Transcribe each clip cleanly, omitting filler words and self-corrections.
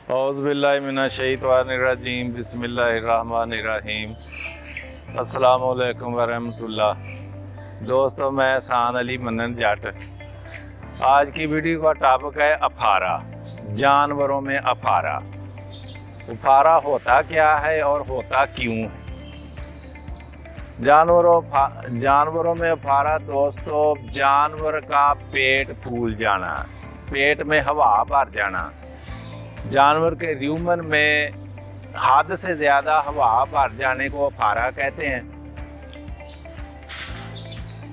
औज़ुबिल्लाहिमिनश्शैतानिर्रजीम बिस्मिल्लाहिर्रहमानिर्रहीम। अस्सलामु अलैकुम वरहमतुल्लाह। दोस्तों, मैं एहसान अली मन्नन जाट। आज की वीडियो का टॉपिक है अफारा, जानवरों में अफारा। अफारा होता क्या है और होता क्यों है? जानवरों में अफारा दोस्तों, जानवर का पेट फूल जाना, पेट में हवा भर जाना, जानवर के र्यूमन में हद से ज्यादा हवा भर जाने को अफारा कहते हैं।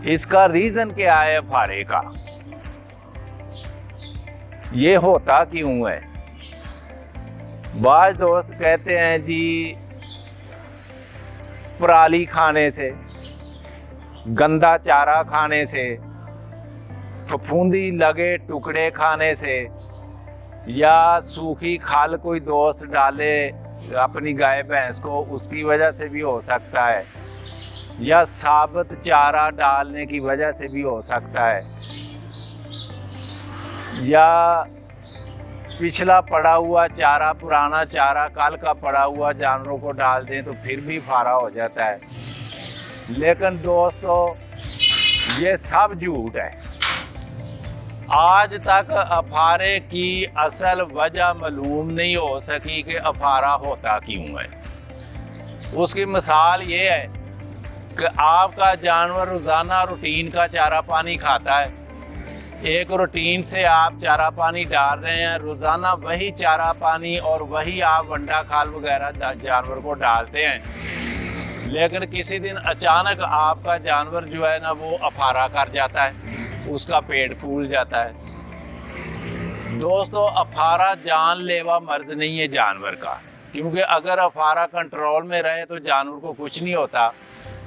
इसका रीजन क्या है अफारे का? ये होता क्यों है? बाज दोस्त कहते हैं जी पराली खाने से, गंदा चारा खाने से, फफूंदी लगे टुकड़े खाने से, या सूखी खाल कोई दोस्त डाले अपनी गाय भैंस को, उसकी वजह से भी हो सकता है, या साबुत चारा डालने की वजह से भी हो सकता है, या पिछला पड़ा हुआ चारा, पुराना चारा कल का पड़ा हुआ जानवरों को डाल दें तो फिर भी फारा हो जाता है। लेकिन दोस्तों, ये सब झूठ है। आज तक अफारे की असल वजह मालूम नहीं हो सकी कि अफारा होता क्यों है। उसकी मिसाल ये है कि आपका जानवर रोज़ाना रूटीन का चारा पानी खाता है। एक रूटीन से आप चारा पानी डाल रहे हैं, रोज़ाना वही चारा पानी और वही आप वंडा खाल वगैरह जानवर को डालते हैं। लेकिन किसी दिन अचानक आपका जानवर जो है ना वो अफारा कर जाता है, उसका पेट फूल जाता है। दोस्तों, अफारा जानलेवा मर्ज नहीं है जानवर का, क्योंकि अगर अफारा कंट्रोल में रहे तो जानवर को कुछ नहीं होता।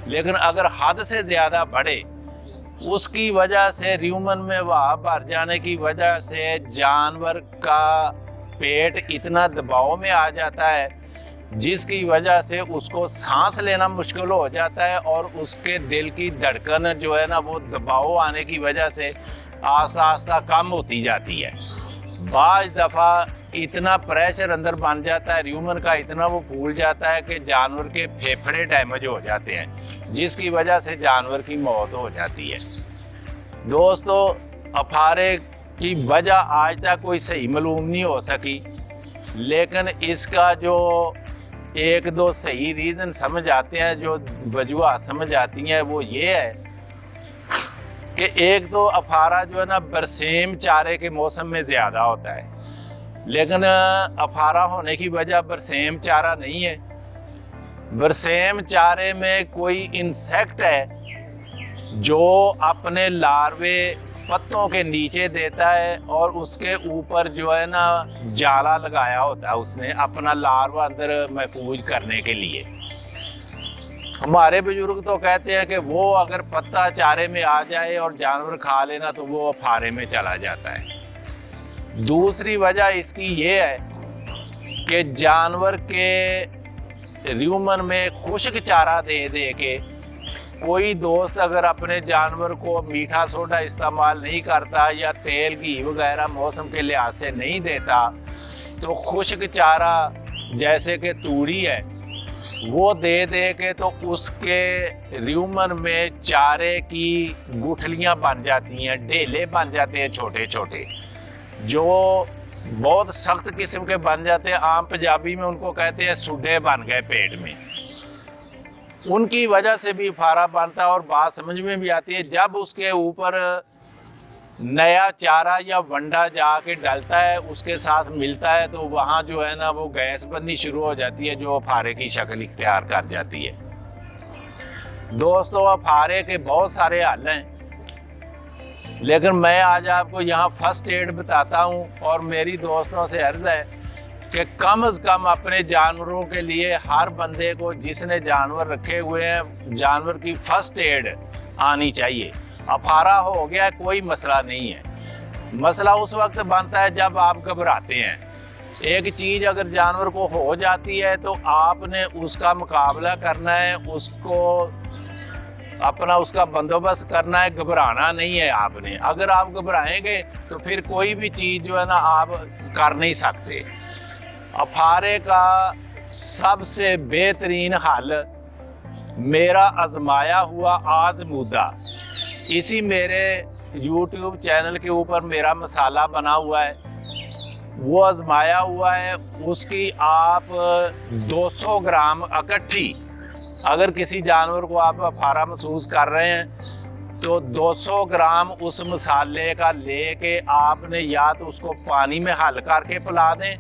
लेकिन अगर हद से ज़्यादा बढ़े, उसकी वजह से र्यूमन में वहा भर जाने की वजह से जानवर का पेट इतना दबाव में आ जाता है जिसकी वजह से उसको सांस लेना मुश्किल हो जाता है और उसके दिल की धड़कन जो है ना वो दबाव आने की वजह से आस्ता आस्ता कम होती जाती है। बाज दफ़ा इतना प्रेशर अंदर बन जाता है र्यूमन का, इतना वो फूल जाता है कि जानवर के फेफड़े डैमेज हो जाते हैं, जिसकी वजह से जानवर की मौत हो जाती है। दोस्तों, अफारे की वजह आज तक कोई सही मालूम नहीं हो सकी, लेकिन इसका जो एक दो सही रीज़न समझ आते हैं, जो वजूहत समझ आती हैं, वो ये है कि एक तो अफारा जो है ना बरसेम चारे के मौसम में ज़्यादा होता है। लेकिन अफारा होने की वजह बरसेम चारा नहीं है। बरसेम चारे में कोई इंसेक्ट है जो अपने लार्वे पत्तों के नीचे देता है और उसके ऊपर जो है ना जाला लगाया होता है उसने अपना लार्वा अंदर महफूज करने के लिए। हमारे बुजुर्ग तो कहते हैं कि वो अगर पत्ता चारे में आ जाए और जानवर खा लेना तो वो अफारे में चला जाता है। दूसरी वजह इसकी ये है कि जानवर के र्यूमन में खुश्क चारा दे दे के कोई दोस्त अगर अपने जानवर को मीठा सोडा इस्तेमाल नहीं करता या तेल घी वगैरह मौसम के लिहाज से नहीं देता, तो खुश्क चारा जैसे कि तूड़ी है वो दे दे के तो उसके र्यूमन में चारे की गुठलियाँ बन जाती हैं, ढेले बन जाते हैं छोटे छोटे, जो बहुत सख्त किस्म के बन जाते हैं। आम पंजाबी में उनको कहते हैं सुड्डे बन गए पेट में। उनकी वजह से भी फारा बनता है। और बात समझ में भी आती है, जब उसके ऊपर नया चारा या वंडा जाके डलता है, उसके साथ मिलता है, तो वहाँ जो है ना वो गैस बननी शुरू हो जाती है जो अफारे की शक्ल इख्तियार कर जाती है। दोस्तों, अफारे के बहुत सारे हल हैं, लेकिन मैं आज आपको यहाँ फर्स्ट एड बताता हूँ। और मेरी दोस्तों से अर्ज़ है कि कम से कम अपने जानवरों के लिए हर बंदे को जिसने जानवर रखे हुए हैं जानवर की फर्स्ट एड आनी चाहिए। अफारा हो गया कोई मसला नहीं है, मसला उस वक्त बनता है जब आप घबराते हैं। एक चीज़ अगर जानवर को हो जाती है तो आपने उसका मुकाबला करना है, उसको अपना उसका बंदोबस्त करना है, घबराना नहीं है आपने। अगर आप घबराएंगे तो फिर कोई भी चीज़ जो है ना आप कर नहीं सकते। अफारे का सबसे बेहतरीन हल मेरा आजमाया हुआ आजमूदा, इसी मेरे YouTube चैनल के ऊपर मेरा मसाला बना हुआ है, वो आजमाया हुआ है। उसकी आप 200 ग्राम इकट्ठी, अगर किसी जानवर को आप अफारा महसूस कर रहे हैं तो 200 ग्राम उस मसाले का लेके आपने या तो उसको पानी में हल करके पिला दें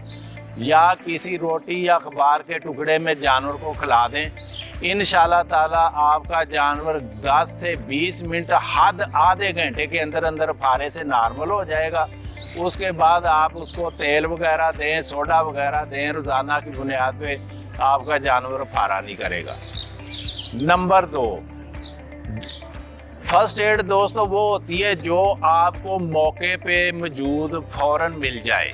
या किसी रोटी या अखबार के टुकड़े में जानवर को खिला दें। इंशाल्लाह ताला आपका जानवर 10 से 20 मिनट हद आधे घंटे के अंदर अंदर अफारे से नॉर्मल हो जाएगा। उसके बाद आप उसको तेल वगैरह दें, सोडा वगैरह दें, रोज़ाना की बुनियाद पे आपका जानवर अफारा नहीं करेगा। नंबर 2, फर्स्ट एड दोस्तों वो होती है जो आपको मौके पे मौजूद फ़ौरन मिल जाए।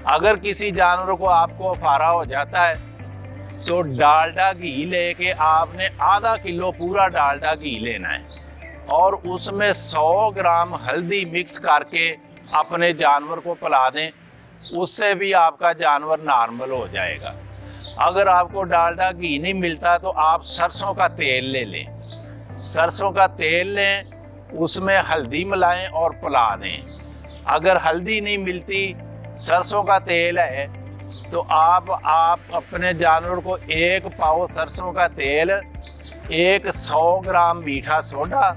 अगर किसी जानवर को आपको अफारा हो जाता है तो डालडा घी लेके आपने आधा किलो पूरा डालडा घी लेना है और उसमें 100 ग्राम हल्दी मिक्स करके अपने जानवर को पिला दें, उससे भी आपका जानवर नॉर्मल हो जाएगा। अगर आपको डालडा घी नहीं मिलता तो आप सरसों का तेल ले लें, सरसों का तेल लें, उसमें हल्दी मिलाएं और पिला दें। अगर हल्दी नहीं मिलती, सरसों का तेल है, तो आप अपने जानवर को 1 पाव सरसों का तेल, 100 ग्राम मीठा सोडा,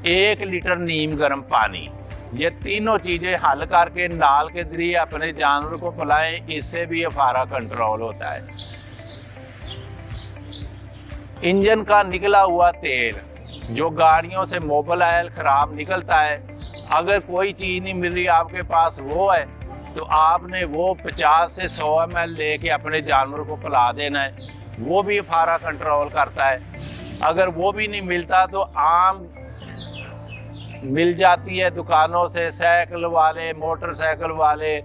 1 लीटर नीम गर्म पानी, ये तीनों चीज़ें हल करके नाल के ज़रिए अपने जानवर को पिलाएं, इससे भी अफारा कंट्रोल होता है। इंजन का निकला हुआ तेल, जो गाड़ियों से मोबिल ऑयल ख़राब निकलता है, अगर कोई चीज़ नहीं मिल रही आपके पास वो है तो आपने वो 50 से 100 ml लेके अपने जानवर को पिला देना है, वो भी अफारा कंट्रोल करता है। अगर वो भी नहीं मिलता तो आम मिल जाती है दुकानों से, साइकिल वाले, मोटरसाइकिल वाले,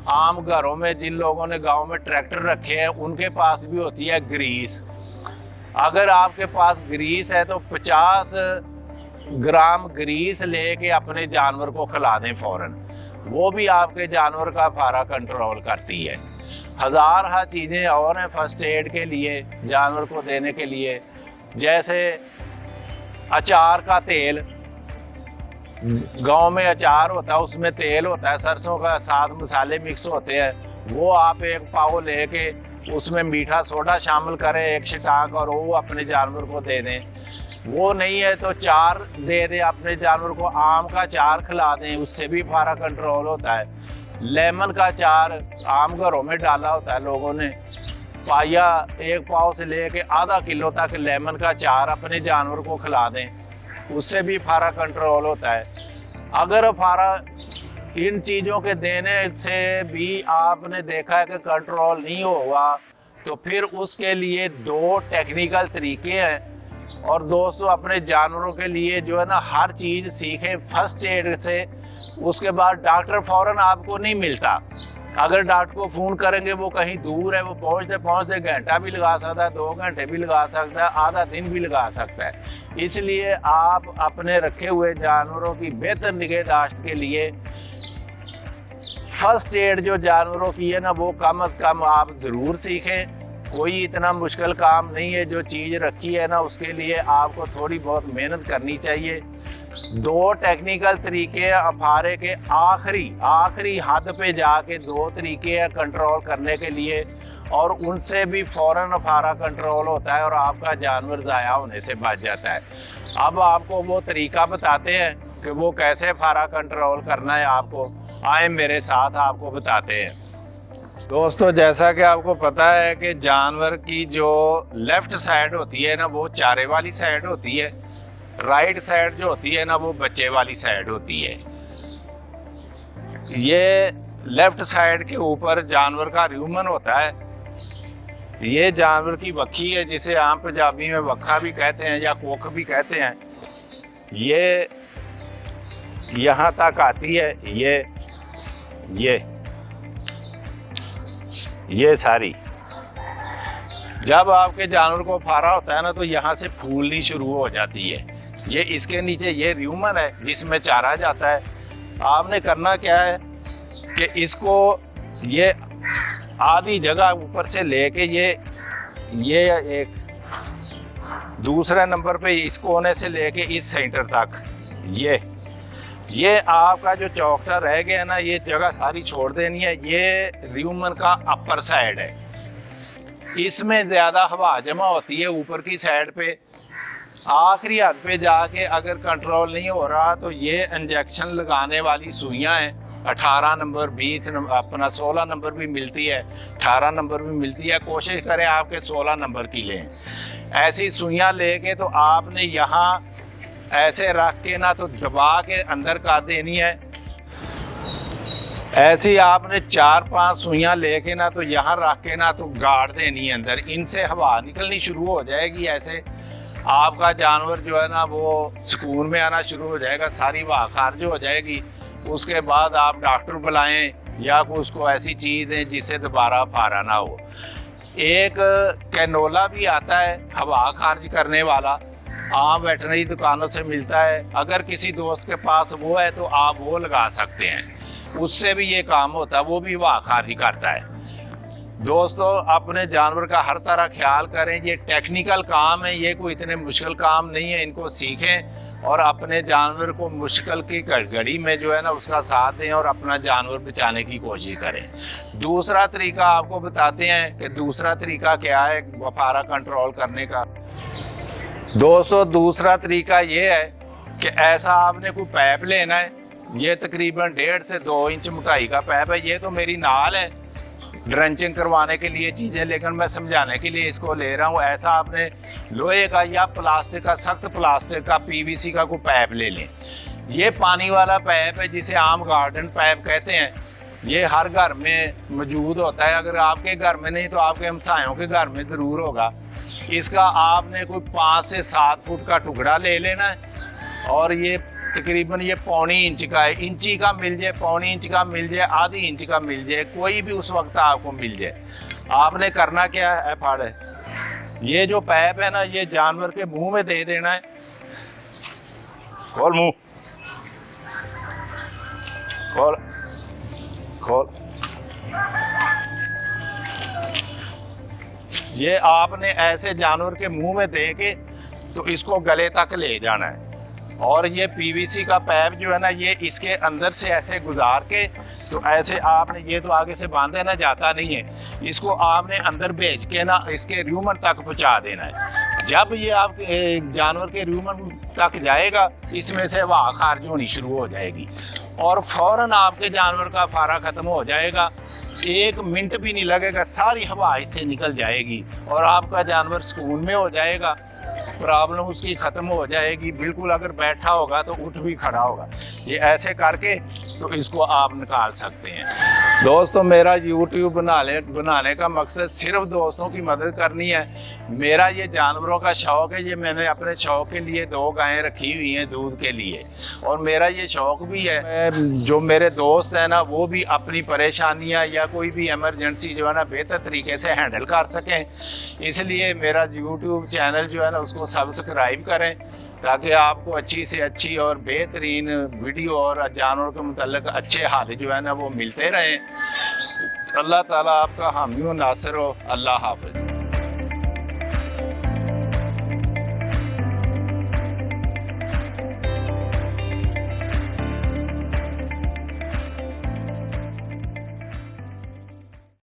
आम घरों में जिन लोगों ने गांव में ट्रैक्टर रखे हैं उनके पास भी होती है ग्रीस। अगर आपके पास ग्रीस है तो 50 ग्राम ग्रीस लेके अपने जानवर को खिला दें फ़ौरन, वो भी आपके जानवर का अफारा कंट्रोल करती है। हज़ार चीज़ें और हैं फर्स्ट एड के लिए जानवर को देने के लिए, जैसे अचार का तेल, गांव में अचार होता है उसमें तेल होता है, सरसों का साथ मसाले मिक्स होते हैं, वो आप 1 पाव लेके उसमें मीठा सोडा शामिल करें 1 छटाक और वो अपने जानवर को दे दें। वो नहीं है तो चार दे दें अपने जानवर को, आम का चार खिला दें, उससे भी अफारा कंट्रोल होता है। लेमन का चार आम घरों में डाला होता है लोगों ने, पाया 1 पाव से लेके आधा किलो तक लेमन का चार अपने जानवर को खिला दें, उससे भी अफारा कंट्रोल होता है। अगर अफारा इन चीज़ों के देने से भी आपने देखा है कि कंट्रोल नहीं होगा तो फिर उसके लिए 2 टेक्निकल तरीके हैं। और दोस्तों अपने जानवरों के लिए जो है ना हर चीज़ सीखें फर्स्ट एड से, उसके बाद डॉक्टर फ़ौरन आपको नहीं मिलता। अगर डॉक्टर को फ़ोन करेंगे वो कहीं दूर है, वो पहुँचते पहुँचते घंटा भी लगा सकता है, 2 घंटे भी लगा सकता है, आधा दिन भी लगा सकता है। इसलिए आप अपने रखे हुए जानवरों की बेहतर निगहदाश्त के लिए फर्स्ट एड जो जानवरों की है ना वो कम से कम आप ज़रूर सीखें। कोई इतना मुश्किल काम नहीं है, जो चीज़ रखी है ना उसके लिए आपको थोड़ी बहुत मेहनत करनी चाहिए। 2 टेक्निकल तरीके हैं अफारे के, आखिरी हद पे जाके 2 तरीके हैं कंट्रोल करने के लिए, और उनसे भी फ़ौरन अफारा कंट्रोल होता है और आपका जानवर ज़ाया होने से बच जाता है। अब आपको वो तरीका बताते हैं कि वो कैसे अफारा कंट्रोल करना है, आपको आए मेरे साथ आपको बताते हैं। दोस्तों जैसा कि आपको पता है कि जानवर की जो लेफ़्ट साइड होती है ना वो चारे वाली साइड होती है, राइट साइड जो होती है ना वो बच्चे वाली साइड होती है। ये लेफ़्ट साइड के ऊपर जानवर का र्यूमन होता है, ये जानवर की वक्खी है जिसे आम पंजाबी में वक्खा भी कहते हैं या कोख भी कहते हैं। ये यहाँ तक आती है, ये सारी। जब आपके जानवर को फारा होता है ना तो यहाँ से फूलनी शुरू हो जाती है। ये इसके नीचे ये र्यूमन है जिसमें चारा जाता है। आपने करना क्या है कि इसको ये आधी जगह ऊपर से लेके ये एक दूसरे नंबर पे इस कोने से लेके इस सेंटर तक ये आपका जो चौखटा रह गया ना, ये जगह सारी छोड़ देनी है। ये र्यूमन का अपर साइड है, इसमें ज़्यादा हवा जमा होती है ऊपर की साइड पे। आखिरी हद पे जाके अगर कंट्रोल नहीं हो रहा तो ये इंजेक्शन लगाने वाली सुइयां हैं। 18 नंबर, 20 नंबर, अपना 16 नंबर भी मिलती है, 18 नंबर भी मिलती है। कोशिश करें आपके 16 नंबर की लें। ऐसी सुइयां लेके तो आपने यहाँ ऐसे रख के ना तो दबा के अंदर कर देनी है। ऐसी आपने 4-5 सुइयां लेके ना तो यहाँ रख के ना तो गाड़ देनी है अंदर। इनसे हवा निकलनी शुरू हो जाएगी। ऐसे आपका जानवर जो है ना वो सुकून में आना शुरू हो जाएगा, सारी हवा खारिज हो जाएगी। उसके बाद आप डॉक्टर बुलाएं या उसको ऐसी चीज़ दें जिससे दोबारा फारा ना हो। एक कैनोला भी आता है हवा खारिज करने वाला, आम वेटनरी दुकानों से मिलता है। अगर किसी दोस्त के पास वो है तो आप वो लगा सकते हैं, उससे भी ये काम होता है, वो भी हवा खारिज करता है। दोस्तों, अपने जानवर का हर तरह ख्याल करें। ये टेक्निकल काम है, ये कोई इतने मुश्किल काम नहीं है। इनको सीखें और अपने जानवर को मुश्किल की घड़ी में जो है ना उसका साथ दें और अपना जानवर बचाने की कोशिश करें। दूसरा तरीका आपको बताते हैं कि दूसरा तरीका क्या है फारा कंट्रोल करने का। दोस्तों, दूसरा तरीका ये है कि ऐसा आपने कोई पैप लेना है। ये तकरीबन 1.5 से 2 इंच मोटाई का पैप है। ये तो मेरी नाल है ड्रेंचिंग करवाने के लिए चीज़ें, लेकिन मैं समझाने के लिए इसको ले रहा हूँ। ऐसा आपने लोहे का या प्लास्टिक का, सख्त प्लास्टिक का, PVC का कोई पैप ले लें। ये पानी वाला पैप है जिसे आम गार्डन पैप कहते हैं। ये हर घर में मौजूद होता है। अगर आपके घर में नहीं तो आपके हमसायों के घर में ज़रूर होगा। इसका आपने कोई 5 से 7 फुट का टुकड़ा ले लेना है और ये तकरीबन ये 1.25 इंच का है। इंची का मिल जाए, 1.25 इंच का मिल जाए, आधी इंच का मिल जाए, कोई भी उस वक्त आपको मिल जाए। आपने करना क्या है, फाड़े ये जो पैप है ना ये जानवर के मुंह में दे देना है। खोल मुंह, खोल खोल। ये आपने ऐसे जानवर के मुंह में दे के तो इसको गले तक ले जाना है। और ये PVC का पैप जो है ना ये इसके अंदर से ऐसे गुजार के तो ऐसे आपने, ये तो आगे से बांधे ना जाता नहीं है, इसको आपने अंदर भेज के ना इसके र्यूमन तक पहुंचा देना है। जब ये आपके जानवर के र्यूमन तक जाएगा इसमें से हवा खारिज होनी शुरू हो जाएगी और फौरन आपके जानवर का फारा ख़त्म हो जाएगा। 1 मिनट भी नहीं लगेगा, सारी हवा इससे निकल जाएगी और आपका जानवर सुकून में हो जाएगा। प्रॉब्लम उसकी ख़त्म हो जाएगी बिल्कुल। अगर बैठा होगा तो उठ भी खड़ा होगा। ये ऐसे करके तो इसको आप निकाल सकते हैं। दोस्तों, मेरा YouTube बनाने का मकसद सिर्फ दोस्तों की मदद करनी है। मेरा ये जानवरों का शौक़ है। ये मैंने अपने शौक़ के लिए 2 गायें रखी हुई हैं दूध के लिए, और मेरा ये शौक़ भी है जो मेरे दोस्त हैं ना वो भी अपनी परेशानियां या कोई भी इमरजेंसी जो है ना बेहतर तरीके से हैंडल कर सकें। इसलिए मेरा YouTube चैनल जो है ना उसको सब्सक्राइब करें ताकि आपको अच्छी से अच्छी और बेहतरीन वीडियो और जानवरों के मुतल्लिक अच्छे हाल जो है ना वो मिलते रहें। अल्लाह ताला आपका हामी व नासिर हो। अल्लाह हाफ़िज़।